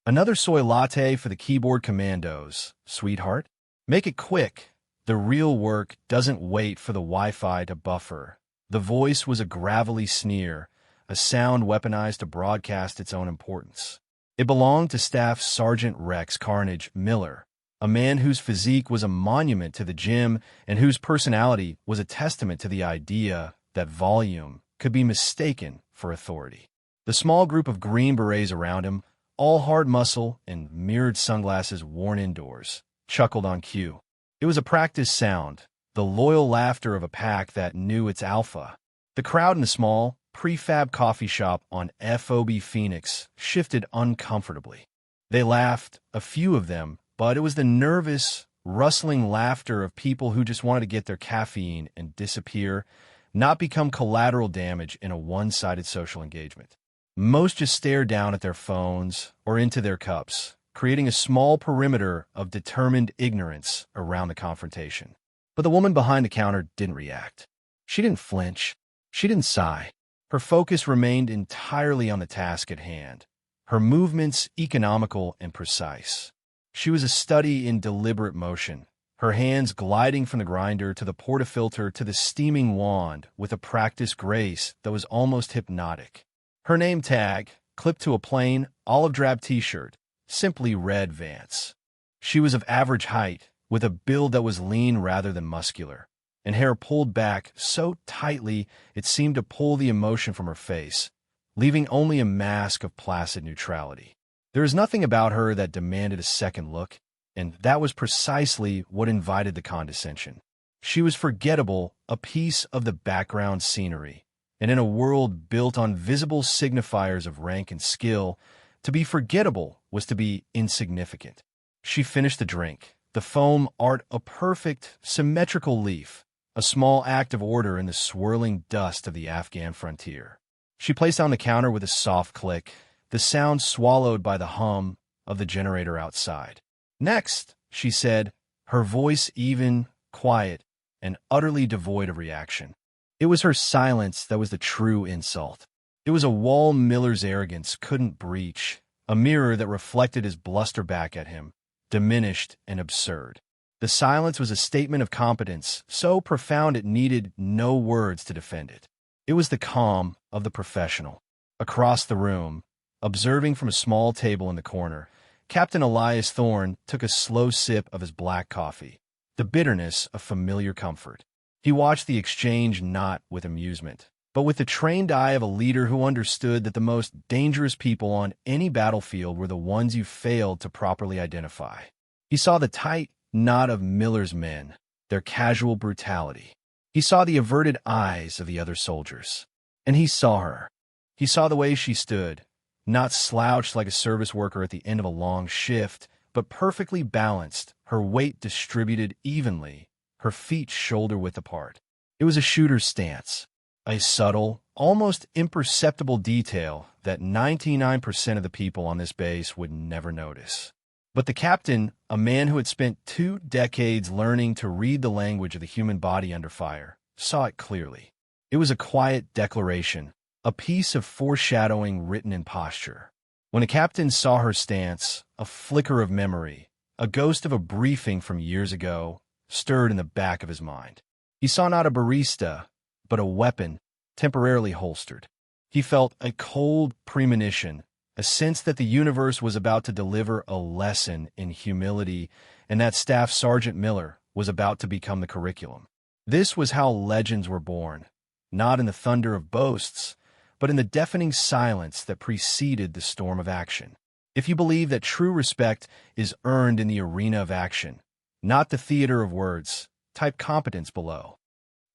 Another soy latte for the keyboard commandos, sweetheart. Make it quick. The real work doesn't wait for the Wi-Fi to buffer. The voice was a gravelly sneer, a sound weaponized to broadcast its own importance. It belonged to Staff Sergeant Rex Carnage Miller, a man whose physique was a monument to the gym and whose personality was a testament to the idea that volume could be mistaken for authority. The small group of green berets around him, all hard muscle and mirrored sunglasses worn indoors, chuckled on cue. It was a practice sound, the loyal laughter of a pack that knew its alpha. The crowd in the small, prefab coffee shop on FOB Phoenix shifted uncomfortably. They laughed, a few of them, but it was the nervous, rustling laughter of people who just wanted to get their caffeine and disappear, not become collateral damage in a one-sided social engagement. Most just stared down at their phones or into their cups, creating a small perimeter of determined ignorance around the confrontation. But the woman behind the counter didn't react. She didn't flinch. She didn't sigh. Her focus remained entirely on the task at hand, her movements economical and precise. She was a study in deliberate motion, her hands gliding from the grinder to the portafilter to the steaming wand with a practiced grace that was almost hypnotic. Her name tag, clipped to a plain, olive-drab t-shirt, simply read Vance. She was of average height, with a build that was lean rather than muscular, and hair pulled back so tightly it seemed to pull the emotion from her face, leaving only a mask of placid neutrality. There was nothing about her that demanded a second look, and that was precisely what invited the condescension. She was forgettable, a piece of the background scenery, and in a world built on visible signifiers of rank and skill, to be forgettable was to be insignificant. She finished the drink, the foam art a perfect, symmetrical leaf, a small act of order in the swirling dust of the Afghan frontier. She placed on the counter with a soft click, the sound swallowed by the hum of the generator outside. Next, she said, her voice even, quiet, and utterly devoid of reaction. It was her silence that was the true insult. It was a wall Miller's arrogance couldn't breach, a mirror that reflected his bluster back at him, diminished and absurd. The silence was a statement of competence, so profound it needed no words to defend it. It was the calm of the professional. Across the room, observing from a small table in the corner, Captain Elias Thorne took a slow sip of his black coffee, the bitterness of familiar comfort. He watched the exchange not with amusement, but with the trained eye of a leader who understood that the most dangerous people on any battlefield were the ones you failed to properly identify. He saw the tight knot of Miller's men, their casual brutality. He saw the averted eyes of the other soldiers. And he saw her. He saw the way she stood, not slouched like a service worker at the end of a long shift, but perfectly balanced, her weight distributed evenly, her feet shoulder-width apart. It was a shooter's stance, a subtle, almost imperceptible detail that 99% of the people on this base would never notice. But the captain, a man who had spent 2 decades learning to read the language of the human body under fire, saw it clearly. It was a quiet declaration, a piece of foreshadowing written in posture. When the captain saw her stance, a flicker of memory, a ghost of a briefing from years ago, stirred in the back of his mind. He saw not a barista, but a weapon, temporarily holstered. He felt a cold premonition, a sense that the universe was about to deliver a lesson in humility and that Staff Sergeant Miller was about to become the curriculum. This was how legends were born, not in the thunder of boasts, but in the deafening silence that preceded the storm of action. If you believe that true respect is earned in the arena of action, not the theater of words, type competence below.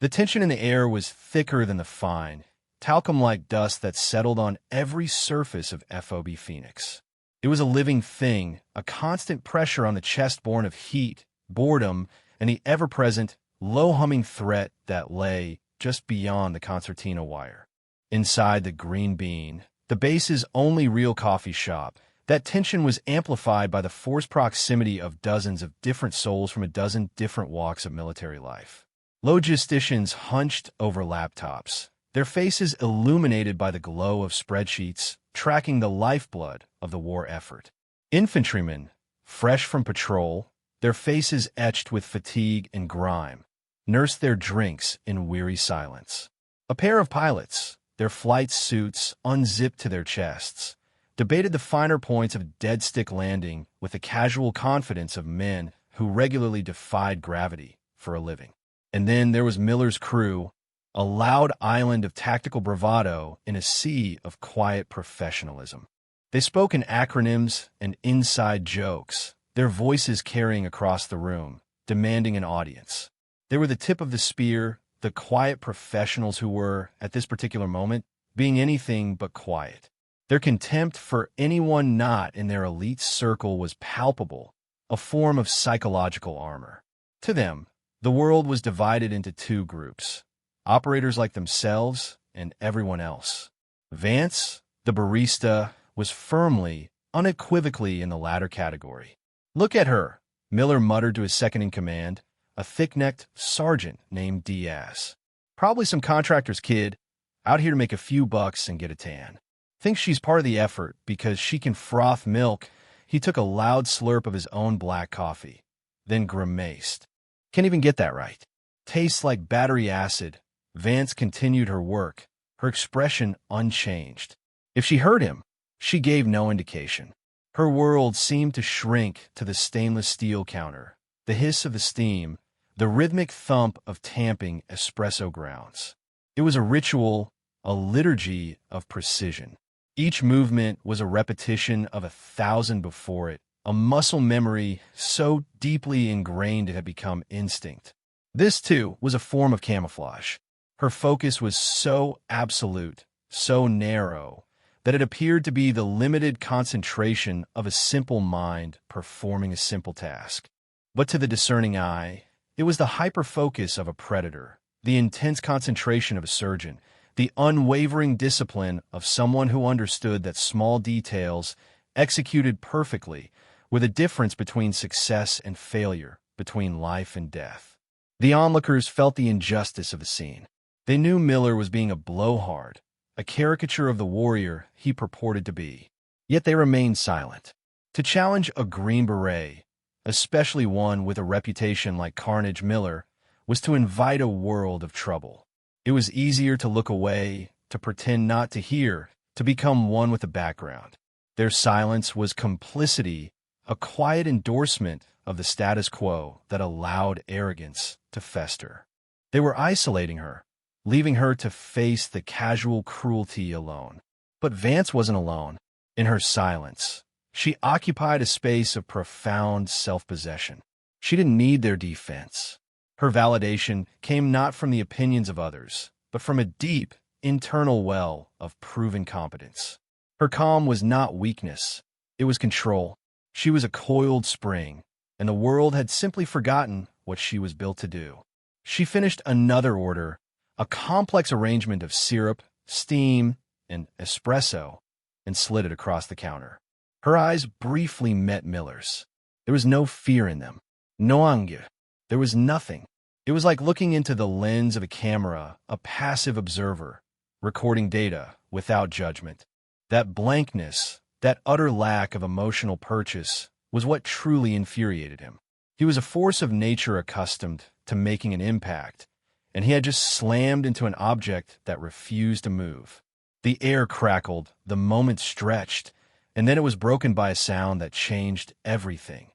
The tension in the air was thicker than the fine, talcum-like dust that settled on every surface of FOB Phoenix. It was a living thing, a constant pressure on the chest born of heat, boredom, and the ever-present, low-humming threat that lay just beyond the concertina wire. Inside the Green Bean, the base's only real coffee shop, that tension was amplified by the forced proximity of dozens of different souls from a dozen different walks of military life. Logisticians hunched over laptops, their faces illuminated by the glow of spreadsheets tracking the lifeblood of the war effort. Infantrymen, fresh from patrol, their faces etched with fatigue and grime, nursed their drinks in weary silence. A pair of pilots, their flight suits unzipped to their chests, debated the finer points of dead-stick landing with the casual confidence of men who regularly defied gravity for a living. And then there was Miller's crew, a loud island of tactical bravado in a sea of quiet professionalism. They spoke in acronyms and inside jokes, their voices carrying across the room, demanding an audience. They were the tip of the spear, the quiet professionals who were, at this particular moment, being anything but quiet. Their contempt for anyone not in their elite circle was palpable, a form of psychological armor. To them, the world was divided into two groups, operators like themselves and everyone else. Vance, the barista, was firmly, unequivocally in the latter category. "Look at her," Miller muttered to his second-in-command, a thick-necked sergeant named Diaz. "Probably some contractor's kid, out here to make a few bucks and get a tan. Thinks she's part of the effort because she can froth milk." He took a loud slurp of his own black coffee, then grimaced. "Can't even get that right. Tastes like battery acid." Vance continued her work, her expression unchanged. If she heard him, she gave no indication. Her world seemed to shrink to the stainless steel counter, the hiss of the steam, the rhythmic thump of tamping espresso grounds. It was a ritual, a liturgy of precision. Each movement was a repetition of 1,000 before it, a muscle memory so deeply ingrained it had become instinct. This, too, was a form of camouflage. Her focus was so absolute, so narrow, that it appeared to be the limited concentration of a simple mind performing a simple task. But to the discerning eye, it was the hyper-focus of a predator, the intense concentration of a surgeon, the unwavering discipline of someone who understood that small details, executed perfectly, were the difference between success and failure, between life and death. The onlookers felt the injustice of the scene. They knew Miller was being a blowhard, a caricature of the warrior he purported to be. Yet they remained silent. To challenge a Green Beret, especially one with a reputation like Carnage Miller, was to invite a world of trouble. It was easier to look away, to pretend not to hear, to become one with the background. Their silence was complicity, a quiet endorsement of the status quo that allowed arrogance to fester. They were isolating her, leaving her to face the casual cruelty alone. But Vance wasn't alone. In her silence, she occupied a space of profound self-possession. She didn't need their defense. Her validation came not from the opinions of others, but from a deep, internal well of proven competence. Her calm was not weakness. It was control. She was a coiled spring, and the world had simply forgotten what she was built to do. She finished another order, a complex arrangement of syrup, steam, and espresso, and slid it across the counter. Her eyes briefly met Miller's. There was no fear in them, no anger. There was nothing. It was like looking into the lens of a camera, a passive observer, recording data without judgment. That blankness, that utter lack of emotional purchase, was what truly infuriated him. He was a force of nature accustomed to making an impact, and he had just slammed into an object that refused to move. The air crackled, the moment stretched, and then it was broken by a sound that changed everything.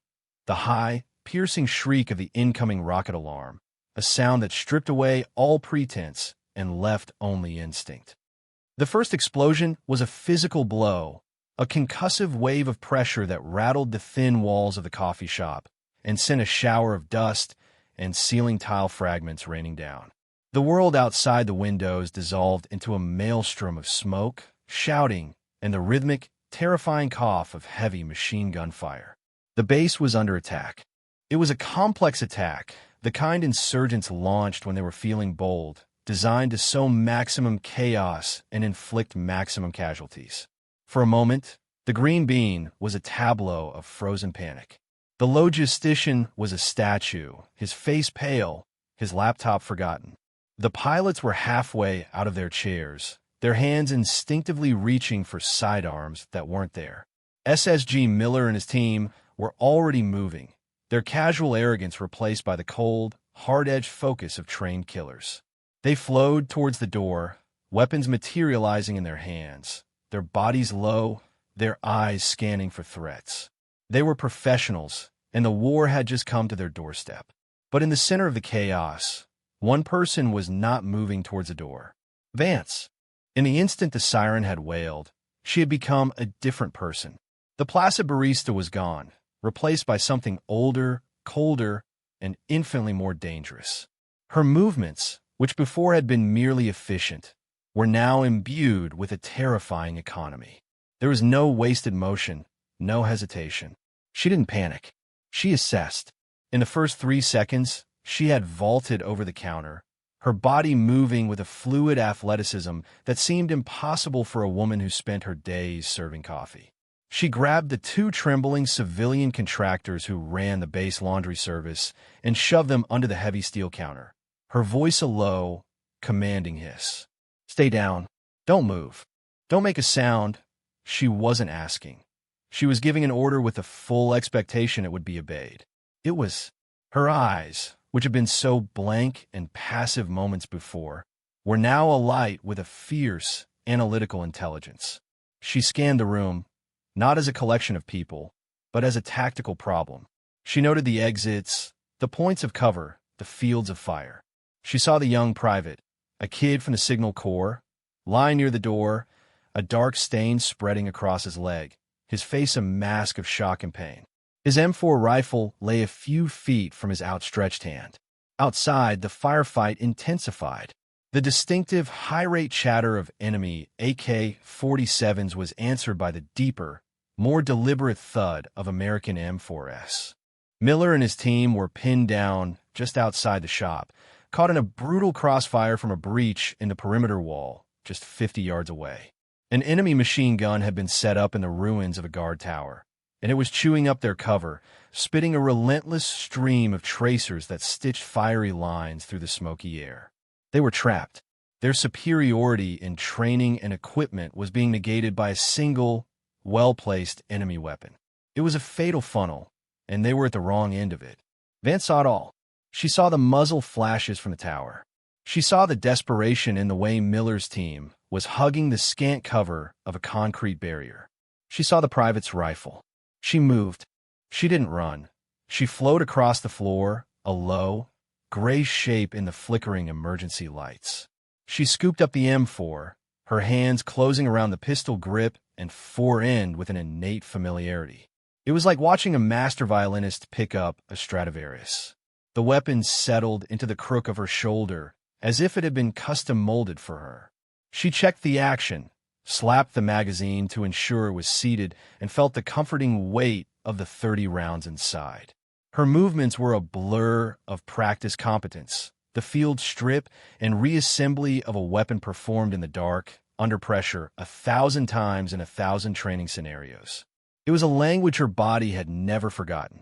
The high, piercing shriek of the incoming rocket alarm, a sound that stripped away all pretense and left only instinct. The first explosion was a physical blow, a concussive wave of pressure that rattled the thin walls of the coffee shop and sent a shower of dust and ceiling tile fragments raining down. The world outside the windows dissolved into a maelstrom of smoke, shouting, and the rhythmic, terrifying cough of heavy machine gun fire. The base was under attack. It was a complex attack, the kind insurgents launched when they were feeling bold, designed to sow maximum chaos and inflict maximum casualties. For a moment, the green bean was a tableau of frozen panic. The logistician was a statue, his face pale, his laptop forgotten. The pilots were halfway out of their chairs, their hands instinctively reaching for sidearms that weren't there. SSG Miller and his team were already moving, their casual arrogance replaced by the cold, hard-edged focus of trained killers. They flowed towards the door, weapons materializing in their hands, their bodies low, their eyes scanning for threats. They were professionals, and the war had just come to their doorstep. But in the center of the chaos, one person was not moving towards the door. Vance. In the instant the siren had wailed, she had become a different person. The placid barista was gone, replaced by something older, colder, and infinitely more dangerous. Her movements, which before had been merely efficient, were now imbued with a terrifying economy. There was no wasted motion, no hesitation. She didn't panic. She assessed. In the first 3 seconds, she had vaulted over the counter, her body moving with a fluid athleticism that seemed impossible for a woman who spent her days serving coffee. She grabbed the 2 trembling civilian contractors who ran the base laundry service and shoved them under the heavy steel counter, her voice a low, commanding hiss. "Stay down. Don't move. Don't make a sound." She wasn't asking. She was giving an order with the full expectation it would be obeyed. It was her eyes, which had been so blank and passive moments before, were now alight with a fierce, analytical intelligence. She scanned the room, not as a collection of people, but as a tactical problem. She noted the exits, the points of cover, the fields of fire. She saw the young private, a kid from the Signal Corps, lying near the door, a dark stain spreading across his leg, his face a mask of shock and pain. His M4 rifle lay a few feet from his outstretched hand. Outside, the firefight intensified. The distinctive high-rate chatter of enemy AK-47s was answered by the deeper, more deliberate thud of American M4s. Miller and his team were pinned down just outside the shop, caught in a brutal crossfire from a breach in the perimeter wall just 50 yards away. An enemy machine gun had been set up in the ruins of a guard tower, and it was chewing up their cover, spitting a relentless stream of tracers that stitched fiery lines through the smoky air. They were trapped. Their superiority in training and equipment was being negated by a single, well-placed enemy weapon. It was a fatal funnel, and they were at the wrong end of it. Vance saw it all. She saw the muzzle flashes from the tower. She saw the desperation in the way Miller's team was hugging the scant cover of a concrete barrier. She saw the private's rifle. She moved. She didn't run. She flowed across the floor, a low, gray shape in the flickering emergency lights. She scooped up the M4, her hands closing around the pistol grip and fore-end with an innate familiarity. It was like watching a master violinist pick up a Stradivarius. The weapon settled into the crook of her shoulder, as if it had been custom-molded for her. She checked the action, slapped the magazine to ensure it was seated, and felt the comforting weight of the 30 rounds inside. Her movements were a blur of practice competence, the field strip and reassembly of a weapon performed in the dark, under pressure, 1,000 times in 1,000 training scenarios. It was a language her body had never forgotten.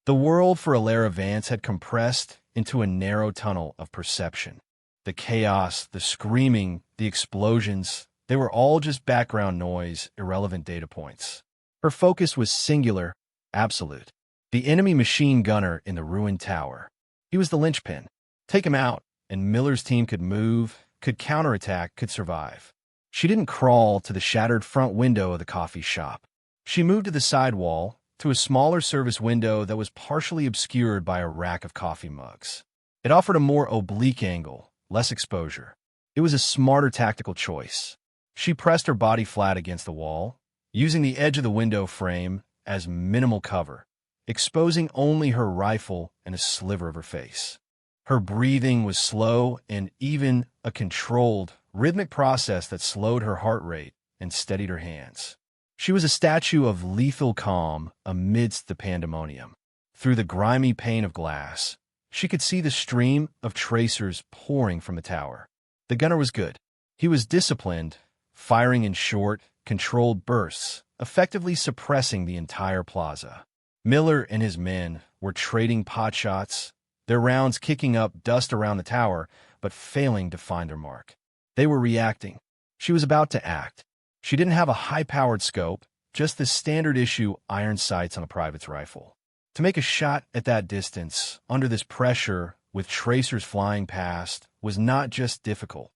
The world for Alara Vance had compressed into a narrow tunnel of perception. The chaos, the screaming, the explosions, they were all just background noise, irrelevant data points. Her focus was singular, absolute. The enemy machine gunner in the ruined tower. He was the linchpin. Take him out, and Miller's team could move, could counterattack, could survive. She didn't crawl to the shattered front window of the coffee shop. She moved to the side wall, to a smaller service window that was partially obscured by a rack of coffee mugs. It offered a more oblique angle, less exposure. It was a smarter tactical choice. She pressed her body flat against the wall, using the edge of the window frame as minimal cover, exposing only her rifle and a sliver of her face. Her breathing was slow and even a controlled, rhythmic process that slowed her heart rate and steadied her hands. She was a statue of lethal calm amidst the pandemonium. Through the grimy pane of glass, she could see the stream of tracers pouring from the tower. The gunner was good. He was disciplined, firing in short, controlled bursts, effectively suppressing the entire plaza. Miller and his men were trading potshots, their rounds kicking up dust around the tower, but failing to find their mark. They were reacting. She was about to act. She didn't have a high-powered scope, just the standard-issue iron sights on a private's rifle. To make a shot at that distance, under this pressure, with tracers flying past, was not just difficult.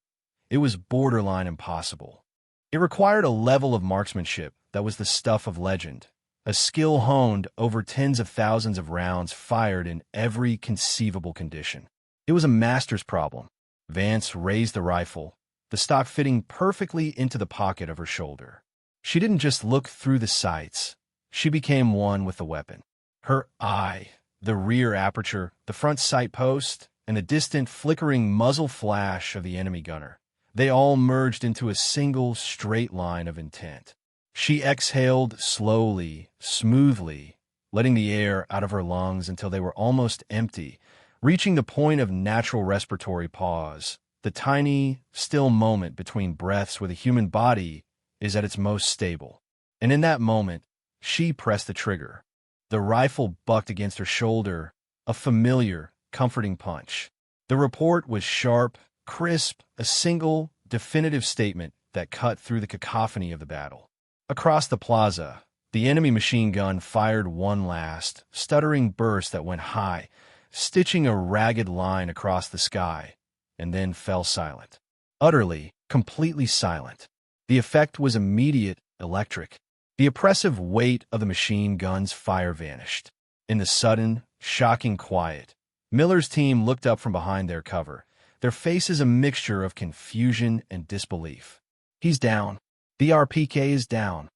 It was borderline impossible. It required a level of marksmanship that was the stuff of legend, a skill honed over tens of thousands of rounds fired in every conceivable condition. It was a master's problem. Vance raised the rifle, the stock fitting perfectly into the pocket of her shoulder. She didn't just look through the sights. She became one with the weapon. Her eye, the rear aperture, the front sight post, and the distant flickering muzzle flash of the enemy gunner. They all merged into a single straight line of intent. She exhaled slowly, smoothly, letting the air out of her lungs until they were almost empty, reaching the point of natural respiratory pause. The tiny, still moment between breaths where the human body is at its most stable. And in that moment, she pressed the trigger. The rifle bucked against her shoulder, a familiar, comforting punch. The report was sharp, crisp, a single, definitive statement that cut through the cacophony of the battle. Across the plaza, the enemy machine gun fired one last, stuttering burst that went high, stitching a ragged line across the sky, and then fell silent. Utterly, completely silent. The effect was immediate, electric. The oppressive weight of the machine gun's fire vanished. In the sudden, shocking quiet, Miller's team looked up from behind their cover, their faces a mixture of confusion and disbelief. "He's down. The RPK is down."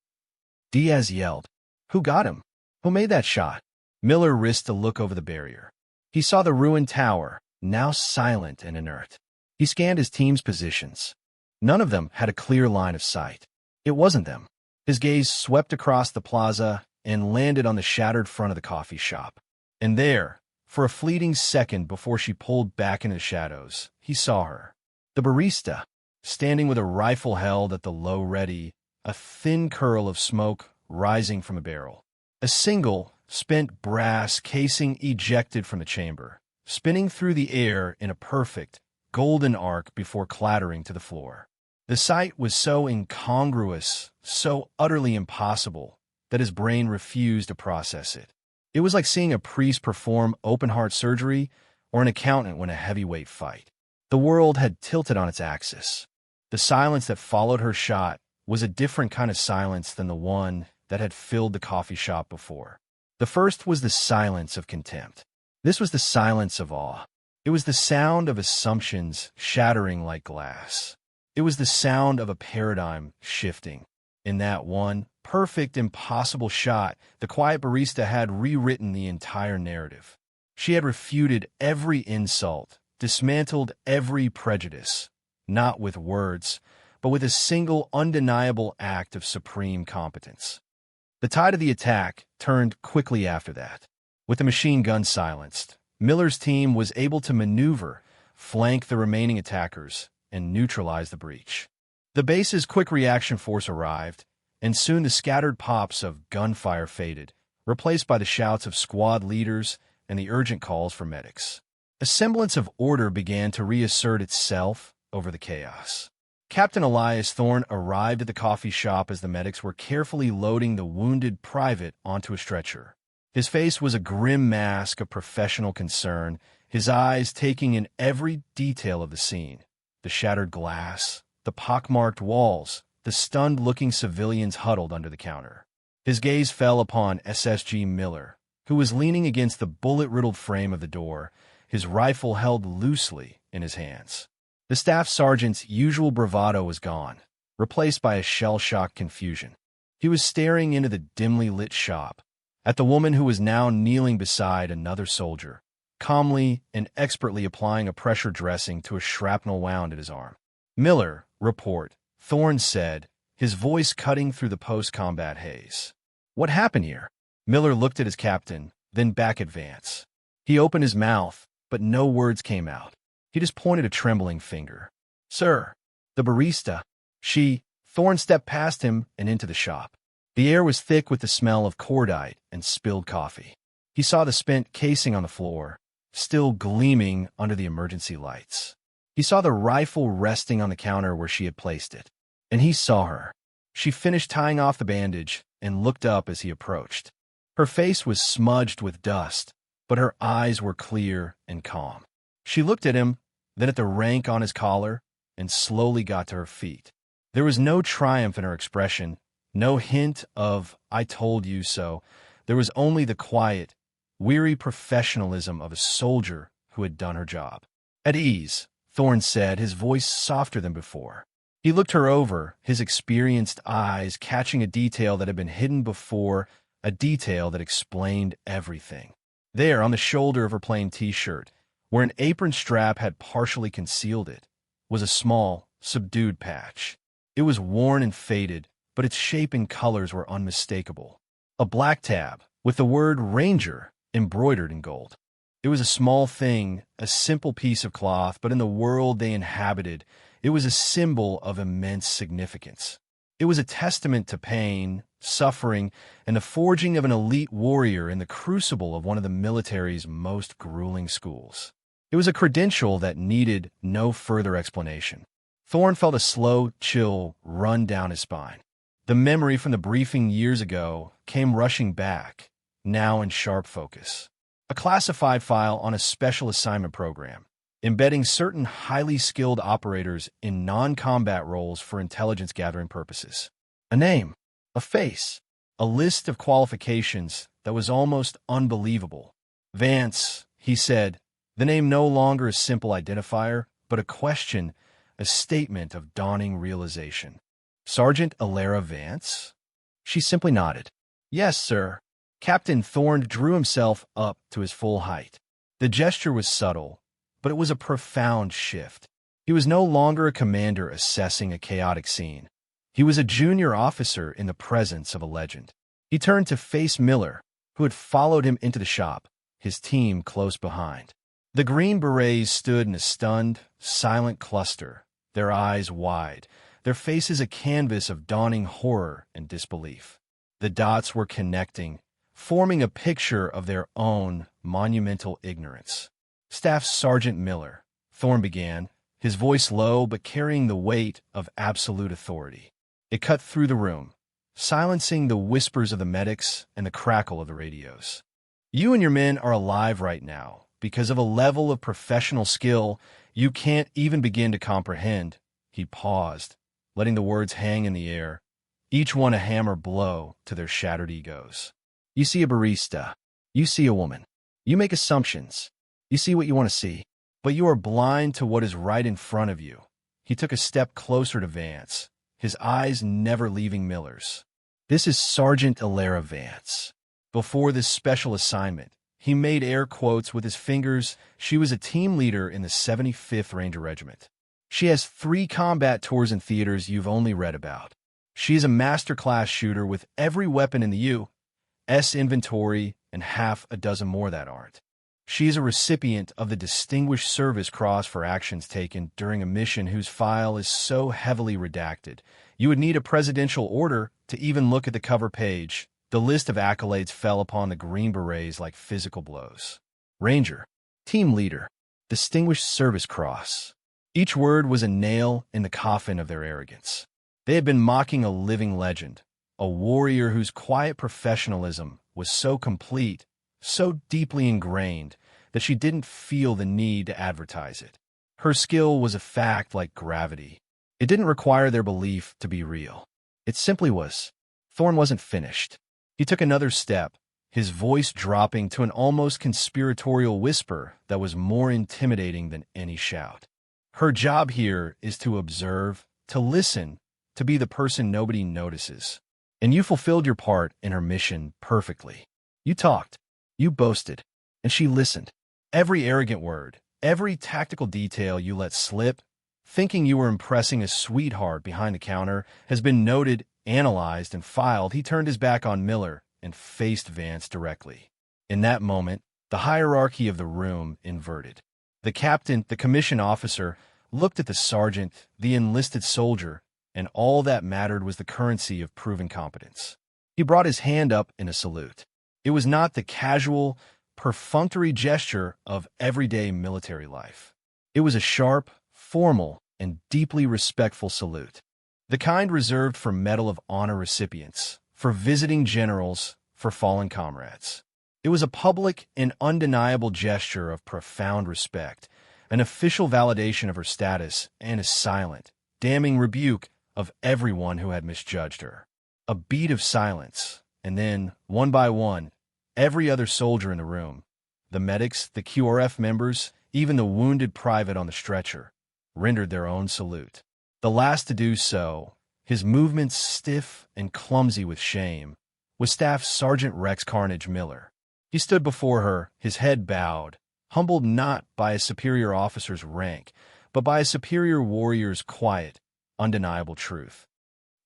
Diaz yelled. "Who got him? Who made that shot?" Miller risked a look over the barrier. He saw the ruined tower, now silent and inert. He scanned his team's positions. None of them had a clear line of sight. It wasn't them. His gaze swept across the plaza and landed on the shattered front of the coffee shop. And there, for a fleeting second before she pulled back into the shadows, he saw her. The barista, standing with a rifle held at the low ready, a thin curl of smoke rising from a barrel. A single, spent brass casing ejected from the chamber, spinning through the air in a perfect, golden arc before clattering to the floor. The sight was so incongruous, so utterly impossible, that his brain refused to process it. It was like seeing a priest perform open-heart surgery or an accountant win a heavyweight fight. The world had tilted on its axis. The silence that followed her shot was a different kind of silence than the one that had filled the coffee shop before. The first was the silence of contempt. This was the silence of awe. It was the sound of assumptions shattering like glass. It was the sound of a paradigm shifting. In that one perfect, impossible shot, the quiet barista had rewritten the entire narrative. She had refuted every insult, dismantled every prejudice, not with words, but with a single undeniable act of supreme competence. The tide of the attack turned quickly after that. With the machine gun silenced, Miller's team was able to maneuver, flank the remaining attackers, and neutralize the breach. The base's quick reaction force arrived, and soon the scattered pops of gunfire faded, replaced by the shouts of squad leaders and the urgent calls for medics. A semblance of order began to reassert itself over the chaos. Captain Elias Thorne arrived at the coffee shop as the medics were carefully loading the wounded private onto a stretcher. His face was a grim mask of professional concern, his eyes taking in every detail of the scene. The shattered glass, the pockmarked walls, the stunned-looking civilians huddled under the counter. His gaze fell upon SSG Miller, who was leaning against the bullet-riddled frame of the door, his rifle held loosely in his hands. The staff sergeant's usual bravado was gone, replaced by a shell-shocked confusion. He was staring into the dimly lit shop, at the woman who was now kneeling beside another soldier, calmly and expertly applying a pressure dressing to a shrapnel wound at his arm. "Miller, report," Thorne said, his voice cutting through the post-combat haze. "What happened here?" Miller looked at his captain, then back at Vance. He opened his mouth, but no words came out. He just pointed a trembling finger. "Sir, the barista." Thorne stepped past him and into the shop. The air was thick with the smell of cordite and spilled coffee. He saw the spent casing on the floor, still gleaming under the emergency lights. He saw the rifle resting on the counter where she had placed it. And he saw her. She finished tying off the bandage and looked up as he approached. Her face was smudged with dust, but her eyes were clear and calm. She looked at him, then at the rank on his collar, and slowly got to her feet. There was no triumph in her expression, no hint of, "I told you so." There was only the quiet, weary professionalism of a soldier who had done her job. "At ease," Thorne said, his voice softer than before. He looked her over, his experienced eyes catching a detail that had been hidden before, a detail that explained everything. There, on the shoulder of her plain t-shirt, where an apron strap had partially concealed it, was a small, subdued patch. It was worn and faded, but its shape and colors were unmistakable. A black tab, with the word Ranger embroidered in gold. It was a small thing, a simple piece of cloth, but in the world they inhabited, it was a symbol of immense significance. It was a testament to pain, suffering, and the forging of an elite warrior in the crucible of one of the military's most grueling schools. It was a credential that needed no further explanation. Thorne felt a slow chill run down his spine. The memory from the briefing years ago came rushing back, now in sharp focus. A classified file on a special assignment program, embedding certain highly skilled operators in non-combat roles for intelligence gathering purposes. A name, a face, a list of qualifications that was almost unbelievable. Vance, he said, the name no longer a simple identifier, but a question, a statement of dawning realization. Sergeant Alara Vance? She simply nodded. Yes, sir. Captain Thorne drew himself up to his full height. The gesture was subtle, but it was a profound shift. He was no longer a commander assessing a chaotic scene. He was a junior officer in the presence of a legend. He turned to face Miller, who had followed him into the shop, his team close behind. The Green Berets stood in a stunned, silent cluster, their eyes wide, their faces a canvas of dawning horror and disbelief. The dots were connecting, forming a picture of their own monumental ignorance. Staff Sergeant Miller, Thorne began, his voice low but carrying the weight of absolute authority. It cut through the room, silencing the whispers of the medics and the crackle of the radios. You and your men are alive right now because of a level of professional skill you can't even begin to comprehend. He paused, letting the words hang in the air, each one a hammer blow to their shattered egos. You see a barista. You see a woman. You make assumptions. You see what you want to see, but you are blind to what is right in front of you. He took a step closer to Vance, his eyes never leaving Miller's. This is Sergeant Alara Vance. Before this special assignment, he made air quotes with his fingers. She was a team leader in the 75th Ranger Regiment. She has 3 combat tours in theaters you've only read about. She is a master-class shooter with every weapon in the U.S. inventory and half a dozen more that aren't. She is a recipient of the Distinguished Service Cross for actions taken during a mission whose file is so heavily redacted, you would need a presidential order to even look at the cover page. The list of accolades fell upon the Green Berets like physical blows. Ranger, Team Leader, Distinguished Service Cross. Each word was a nail in the coffin of their arrogance. They had been mocking a living legend, a warrior whose quiet professionalism was so complete, so deeply ingrained, that she didn't feel the need to advertise it. Her skill was a fact like gravity. It didn't require their belief to be real. It simply was. Thorne wasn't finished. He took another step, his voice dropping to an almost conspiratorial whisper that was more intimidating than any shout. Her job here is to observe, to listen, to be the person nobody notices. And you fulfilled your part in her mission perfectly. You talked, you boasted, and she listened. Every arrogant word, every tactical detail you let slip, thinking you were impressing a sweetheart behind the counter, has been noted, analyzed, and filed. He turned his back on Miller and faced Vance directly. In that moment, the hierarchy of the room inverted. The captain, the commissioned officer, looked at the sergeant, the enlisted soldier, and all that mattered was the currency of proven competence. He brought his hand up in a salute. It was not the casual, perfunctory gesture of everyday military life. It was a sharp, formal, and deeply respectful salute. The kind reserved for Medal of Honor recipients, for visiting generals, for fallen comrades. It was a public and undeniable gesture of profound respect, an official validation of her status, and a silent, damning rebuke of everyone who had misjudged her. A beat of silence, and then, one by one, every other soldier in the room, the medics, the QRF members, even the wounded private on the stretcher, rendered their own salute. The last to do so, his movements stiff and clumsy with shame, was Staff Sergeant Rex Carnage Miller. He stood before her, his head bowed, humbled not by a superior officer's rank, but by a superior warrior's quiet, undeniable truth.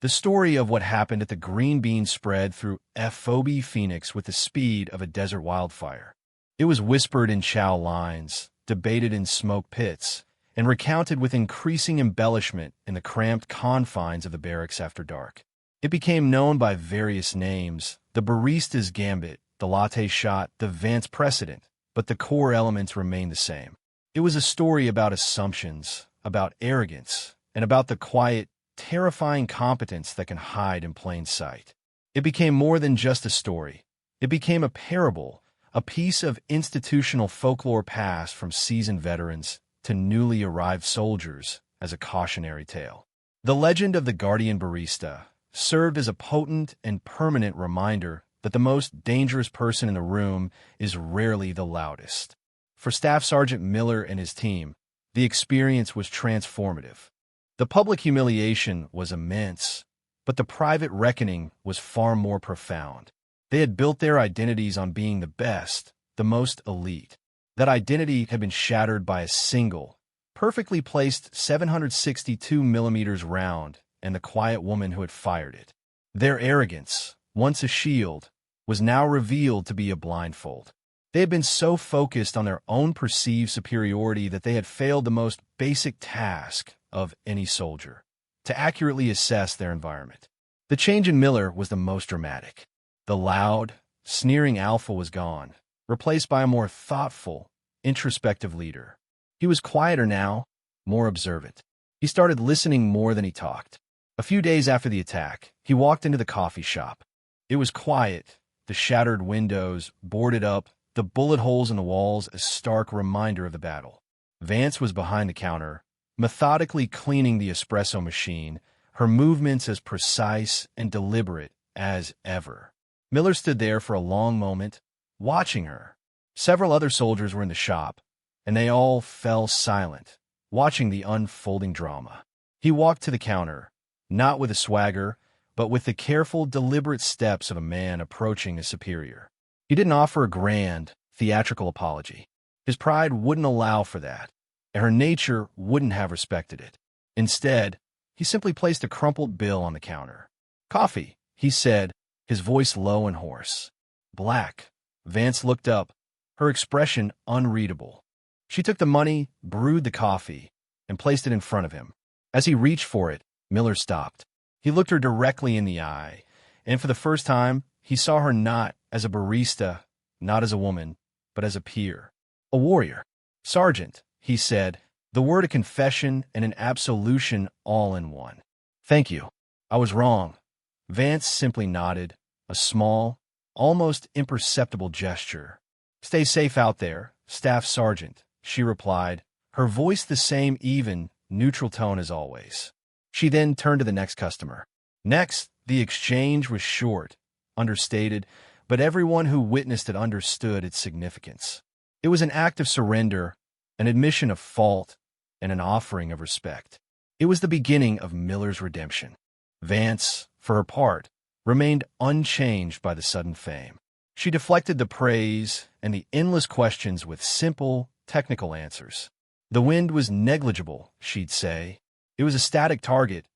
The story of what happened at the Green Bean spread through FOB Phoenix with the speed of a desert wildfire. It was whispered in chow lines, debated in smoke pits, and recounted with increasing embellishment in the cramped confines of the barracks after dark. It became known by various names, the Barista's Gambit, the Latte Shot, the Vance Precedent, but the core elements remained the same. It was a story about assumptions, about arrogance, and about the quiet, terrifying competence that can hide in plain sight. It became more than just a story. It became a parable, a piece of institutional folklore passed from seasoned veterans to newly arrived soldiers as a cautionary tale. The legend of the Guardian Barista served as a potent and permanent reminder that the most dangerous person in the room is rarely the loudest. For Staff Sergeant Miller and his team, the experience was transformative. The public humiliation was immense, but the private reckoning was far more profound. They had built their identities on being the best, the most elite. That identity had been shattered by a single, perfectly placed 762 millimeters round and the quiet woman who had fired it. Their arrogance, once a shield, was now revealed to be a blindfold. They had been so focused on their own perceived superiority that they had failed the most basic task of any soldier, to accurately assess their environment. The change in Miller was the most dramatic. The loud, sneering alpha was gone, replaced by a more thoughtful, introspective leader. He was quieter now, more observant. He started listening more than he talked. A few days after the attack, he walked into the coffee shop. It was quiet, the shattered windows boarded up, the bullet holes in the walls a stark reminder of the battle. Vance was behind the counter, methodically cleaning the espresso machine, her movements as precise and deliberate as ever. Miller stood there for a long moment, watching her. Several other soldiers were in the shop, and they all fell silent, watching the unfolding drama. He walked to the counter, not with a swagger, but with the careful, deliberate steps of a man approaching a superior. He didn't offer a grand, theatrical apology. His pride wouldn't allow for that, and her nature wouldn't have respected it. Instead, he simply placed a crumpled bill on the counter. "Coffee," he said, his voice low and hoarse. "Black." Vance looked up, her expression unreadable. She took the money, brewed the coffee, and placed it in front of him. As he reached for it, Miller stopped. He looked her directly in the eye, and for the first time, he saw her not as a barista, not as a woman, but as a peer, a warrior. "Sergeant," he said, the word a confession and an absolution all in one. "Thank you. I was wrong." Vance simply nodded, a small, almost imperceptible gesture. "Stay safe out there, Staff Sergeant," she replied, her voice the same even, neutral tone as always. She then turned to the next customer. Next, the exchange was short, understated, but everyone who witnessed it understood its significance. It was an act of surrender, an admission of fault, and an offering of respect. It was the beginning of Miller's redemption. Vance, for her part, remained unchanged by the sudden fame. She deflected the praise and the endless questions with simple, technical answers. The wind was negligible, she'd say. It was a static target,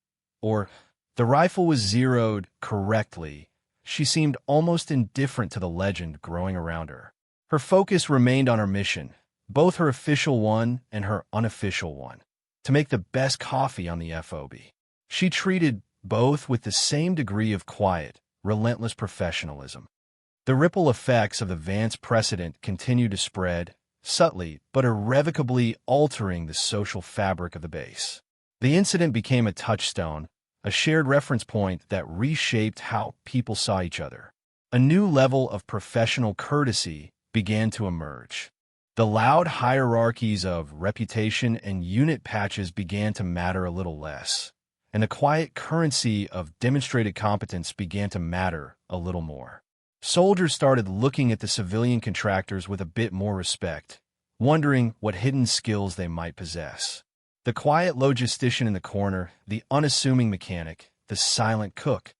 or the rifle was zeroed correctly. She seemed almost indifferent to the legend growing around her. Her focus remained on her mission, both her official one and her unofficial one, to make the best coffee on the FOB. She treated both with the same degree of quiet, relentless professionalism. The ripple effects of the Vance precedent continued to spread, subtly but irrevocably altering the social fabric of the base. The incident became a touchstone, a shared reference point that reshaped how people saw each other. A new level of professional courtesy began to emerge. The loud hierarchies of reputation and unit patches began to matter a little less, and the quiet currency of demonstrated competence began to matter a little more. Soldiers started looking at the civilian contractors with a bit more respect, wondering what hidden skills they might possess. The quiet logistician in the corner, the unassuming mechanic, the silent cook,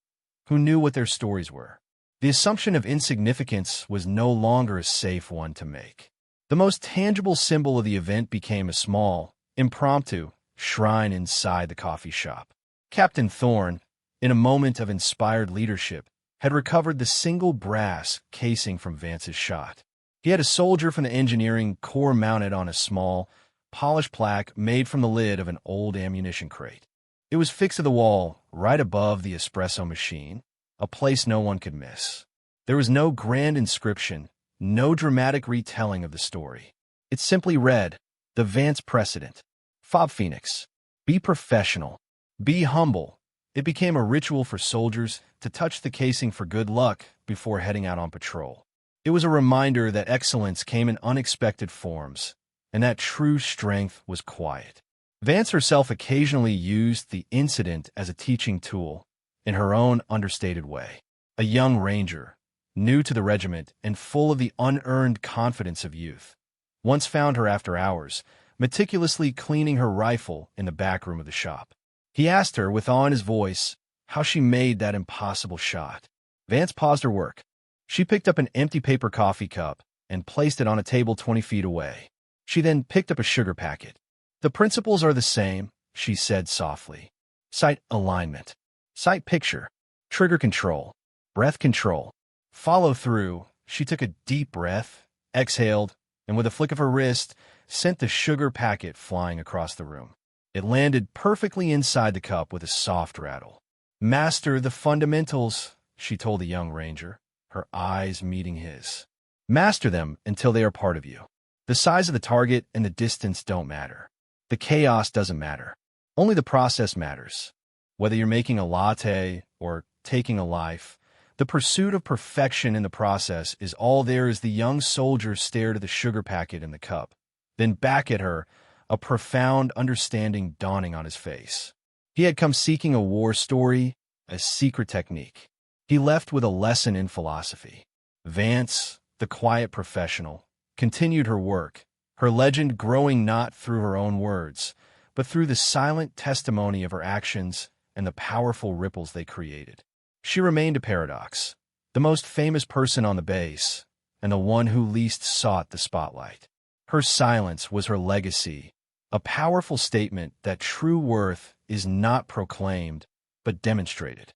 who knew what their stories were. The assumption of insignificance was no longer a safe one to make. The most tangible symbol of the event became a small, impromptu shrine inside the coffee shop. Captain Thorne, in a moment of inspired leadership, had recovered the single brass casing from Vance's shot. He had a soldier from the engineering corps mounted on a small, polished plaque made from the lid of an old ammunition crate. It was fixed to the wall, right above the espresso machine, a place no one could miss. There was no grand inscription, no dramatic retelling of the story. It simply read, "The Vance Precedent. Fob Phoenix. Be professional. Be humble." It became a ritual for soldiers to touch the casing for good luck before heading out on patrol. It was a reminder that excellence came in unexpected forms, and that true strength was quiet. Vance herself occasionally used the incident as a teaching tool, in her own understated way. A young ranger, new to the regiment and full of the unearned confidence of youth, once found her after hours, meticulously cleaning her rifle in the back room of the shop. He asked her, with awe in his voice, how she made that impossible shot. Vance paused her work. She picked up an empty paper coffee cup and placed it on a table 20 feet away. She then picked up a sugar packet. "The principles are the same," she said softly. "Sight alignment. Sight picture. Trigger control. Breath control. Follow through." She took a deep breath, exhaled, and with a flick of her wrist, sent the sugar packet flying across the room. It landed perfectly inside the cup with a soft rattle. "Master the fundamentals," she told the young ranger, her eyes meeting his. "Master them until they are part of you. The size of the target and the distance don't matter. The chaos doesn't matter. Only the process matters. Whether you're making a latte or taking a life, the pursuit of perfection in the process is all there." As the young soldier stared at the sugar packet in the cup, then back at her, a profound understanding dawning on his face. He had come seeking a war story, a secret technique. He left with a lesson in philosophy. Vance, the quiet professional, continued her work, her legend growing not through her own words, but through the silent testimony of her actions and the powerful ripples they created. She remained a paradox, the most famous person on the base, and the one who least sought the spotlight. Her silence was her legacy, a powerful statement that true worth is not proclaimed, but demonstrated.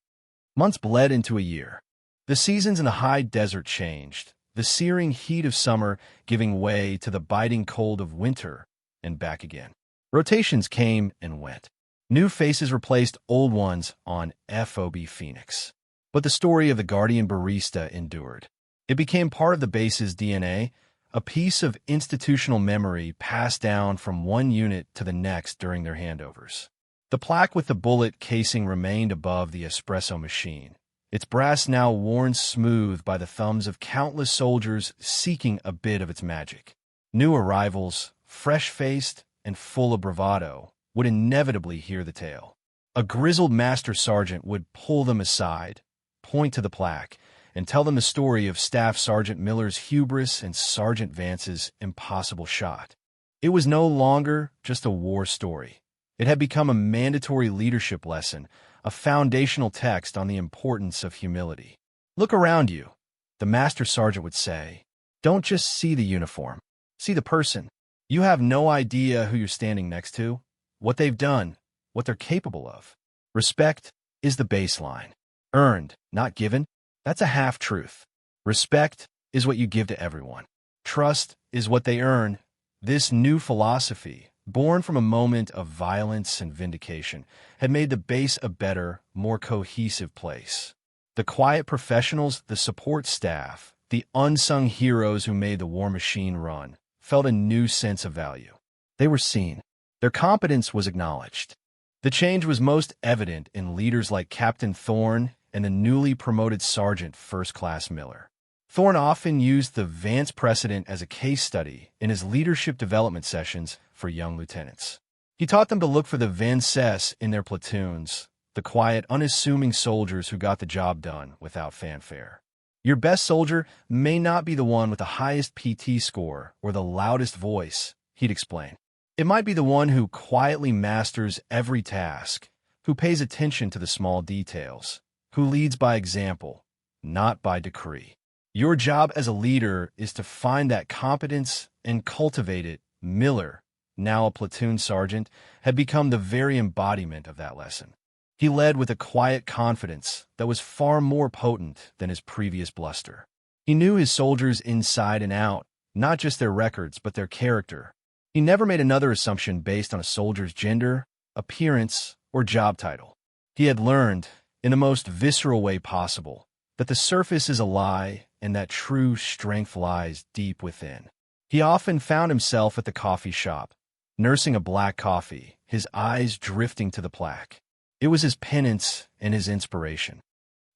Months bled into a year. The seasons in the high desert changed, the searing heat of summer giving way to the biting cold of winter, and back again. Rotations came and went. New faces replaced old ones on FOB Phoenix. But the story of the Guardian Barista endured. It became part of the base's DNA, a piece of institutional memory passed down from one unit to the next during their handovers. The plaque with the bullet casing remained above the espresso machine, its brass now worn smooth by the thumbs of countless soldiers seeking a bit of its magic. New arrivals, fresh-faced and full of bravado, would inevitably hear the tale. A grizzled master sergeant would pull them aside, point to the plaque, and tell them the story of Staff Sergeant Miller's hubris and Sergeant Vance's impossible shot. It was no longer just a war story. It had become a mandatory leadership lesson, a foundational text on the importance of humility. "Look around you," the master sergeant would say. "Don't just see the uniform. See the person. You have no idea who you're standing next to, what they've done, what they're capable of. Respect is the baseline. Earned, not given. That's a half-truth. Respect is what you give to everyone. Trust is what they earn." This new philosophy, born from a moment of violence and vindication, had made the base a better, more cohesive place. The quiet professionals, the support staff, the unsung heroes who made the war machine run, felt a new sense of value. They were seen. Their competence was acknowledged. The change was most evident in leaders like Captain Thorne and the newly promoted Sergeant First Class Miller. Thorne often used the Vance precedent as a case study in his leadership development sessions for young lieutenants. He taught them to look for the Vances in their platoons, the quiet, unassuming soldiers who got the job done without fanfare. Your best soldier may not be the one with the highest PT score or the loudest voice, he'd explain. It might be the one who quietly masters every task, who pays attention to the small details, who leads by example, not by decree. Your job as a leader is to find that competence and cultivate it. Miller, now a platoon sergeant, had become the very embodiment of that lesson. He led with a quiet confidence that was far more potent than his previous bluster. He knew his soldiers inside and out, not just their records, but their character. He never made another assumption based on a soldier's gender, appearance, or job title. He had learned, in the most visceral way possible, that the surface is a lie and that true strength lies deep within. He often found himself at the coffee shop, nursing a black coffee, his eyes drifting to the plaque. It was his penance and his inspiration.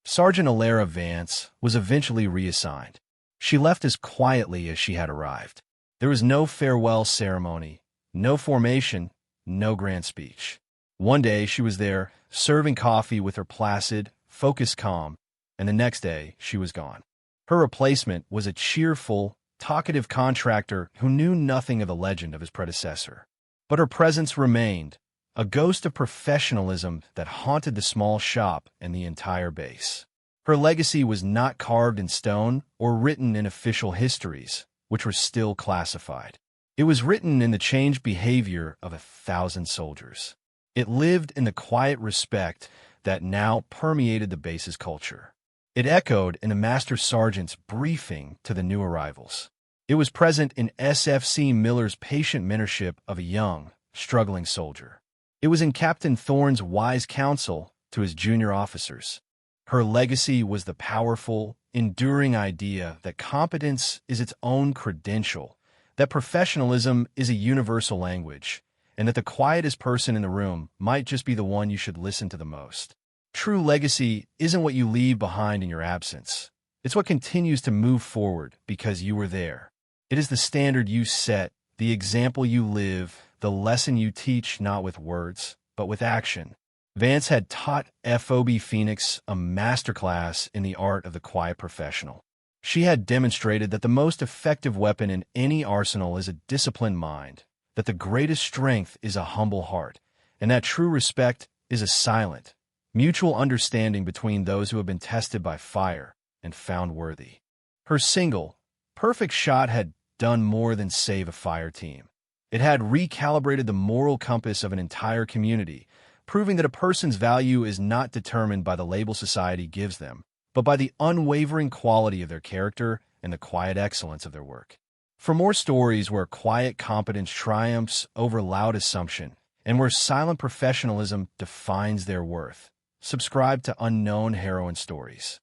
Sergeant Alara Vance was eventually reassigned. She left as quietly as she had arrived. There was no farewell ceremony, no formation, no grand speech. One day she was there, serving coffee with her placid, focused calm, and the next day she was gone. Her replacement was a cheerful, talkative contractor who knew nothing of the legend of his predecessor. But her presence remained, a ghost of professionalism that haunted the small shop and the entire base. Her legacy was not carved in stone or written in official histories, which were still classified. It was written in the changed behavior of 1,000 soldiers. It lived in the quiet respect that now permeated the base's culture. It echoed in the master sergeant's briefing to the new arrivals. It was present in SFC Miller's patient mentorship of a young, struggling soldier. It was in Captain Thorne's wise counsel to his junior officers. Her legacy was the powerful, enduring idea that competence is its own credential, that professionalism is a universal language, and that the quietest person in the room might just be the one you should listen to the most. True legacy isn't what you leave behind in your absence. It's what continues to move forward because you were there. It is the standard you set, the example you live, the lesson you teach not with words, but with action. Vance had taught FOB Phoenix a masterclass in the art of the quiet professional. She had demonstrated that the most effective weapon in any arsenal is a disciplined mind, that the greatest strength is a humble heart, and that true respect is a silent, mutual understanding between those who have been tested by fire and found worthy. Her single, perfect shot had done more than save a fire team. It had recalibrated the moral compass of an entire community, proving that a person's value is not determined by the label society gives them, but by the unwavering quality of their character and the quiet excellence of their work. For more stories where quiet competence triumphs over loud assumption, and where silent professionalism defines their worth, subscribe to Unknown Heroine Stories.